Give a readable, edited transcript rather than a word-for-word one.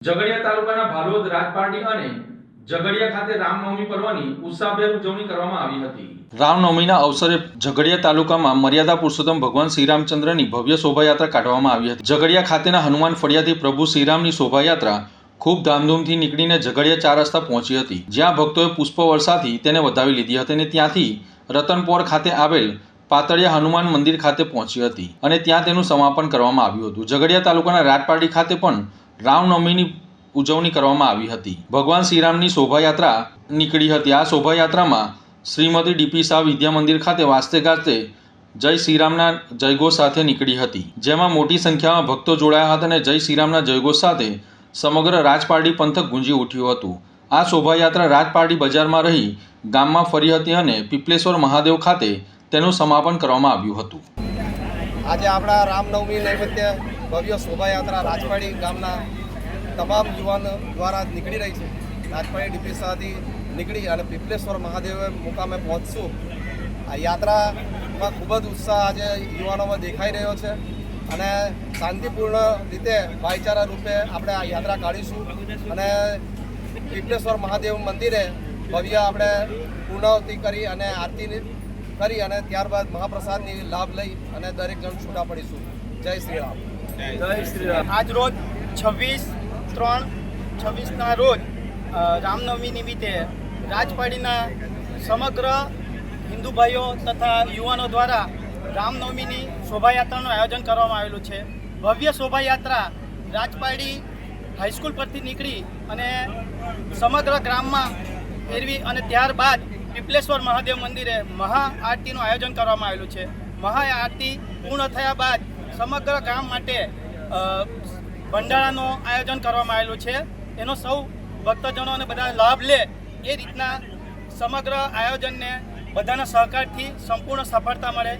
ઝઘડિયા તાલુકાના ભાલોદ રાજપારડી અને ઝઘડિયા ખાતે રામનવમી પર્વની ઉત્સાહભેર ઉજવણી કરવામાં આવી હતી। રામનવમીના અવસરે ઝઘડિયા તાલુકામાં મર્યાદા પુરુષોત્તમ ભગવાન શ્રીરામચંદ્રની ભવ્ય શોભાયાત્રા કાઢવામાં આવી હતી। ઝઘડિયા ખાતેના હનુમાન ફળિયાથી પ્રભુ શ્રીરામની શોભાયાત્રા ખૂબ ધામધૂમથી નીકળીને ઝઘડિયા ચાર રસ્તા પહોંચી હતી, જ્યાં ભક્તોએ પુષ્પવર્ષાથી તેને વધાવી લીધી હતી અને ત્યાંથી રતનપોર ખાતે આવેલ પાતળિયા હનુમાન મંદિર ખાતે પહોંચી હતી અને ત્યાં તેનું સમાપન કરવામાં આવ્યું હતું। ઝઘડિયા તાલુકાના રાજપારડી ખાતે પણ રામનવમીની ઉજવણી કરવામાં આવી હતી। ભગવાન શ્રીરામની શોભાયાત્રા નીકળી હતી। આ શોભાયાત્રામાં શ્રીમતી ડીપી શાહ વિદ્યા મંદિર ખાતે વાસ્તે ગાજતે જય શ્રીરામના જયઘોષ સાથે નીકળી હતી, જેમાં મોટી સંખ્યામાં ભક્તો જોડાયા હતા અને જય શ્રીરામના જયઘોષ સાથે સમગ્ર રાજપારડી પંથક ગુંજી ઉઠ્યું હતું। આ શોભાયાત્રા રાજપારડી બજારમાં રહી ગામમાં ફરી હતી અને પીપલેશ્વર મહાદેવ ખાતે તેનું સમાપન કરવામાં આવ્યું હતું। આજે આપણા રામનવમી નિમિત્તે ભવ્ય શોભાયાત્રા રાજપારડી ગામના તમામ યુવાનો દ્વારા નીકળી રહી છે। રાજપારડી ડીપી શાહથી નીકળી અને પીપલેશ્વર મહાદેવ મુકામે પહોંચશું। આ યાત્રામાં ખૂબ જ ઉત્સાહ આજે યુવાનોમાં દેખાઈ રહ્યો છે અને શાંતિપૂર્ણ રીતે ભાઈચારા રૂપે આપણે આ યાત્રા કાઢીશું અને પીપલેશ્વર મહાદેવ મંદિરે ભવ્ય આપણે પૂર્ણાહુતિ કરી અને આરતી કરી અને ત્યારબાદ મહાપ્રસાદની લાભ લઈ અને દરેક જણ છૂટા પડીશું। જય શ્રી રામ। જય શ્રી રામ। આજ રોજ 26/3/26ના રોજ રામનવમી નિમિત્તે રાજપારડીના સમગ્ર હિન્દુ ભાઈઓ તથા યુવાનો દ્વારા રામનવમીની શોભાયાત્રાનું આયોજન કરવામાં આવેલું છે। ભવ્ય શોભાયાત્રા રાજપારડી હાઈસ્કૂલ પરથી નીકળી અને સમગ્ર ગ્રામમાં ફેરવી અને ત્યારબાદ પીપલેશ્વર મહાદેવ મંદિરે મહાઆરતીનું આયોજન કરવામાં આવેલું છે। મહાઆરતી પૂર્ણ થયા બાદ સમગ્ર ગામ માટે ભંડારાનું આયોજન કરવામાં આવેલું છે। એનો સૌ ભક્તજનો અને બધા લાભ લે એ રીતના સમગ્ર આયોજનને બધાના સહકારથી સંપૂર્ણ સફળતા મળે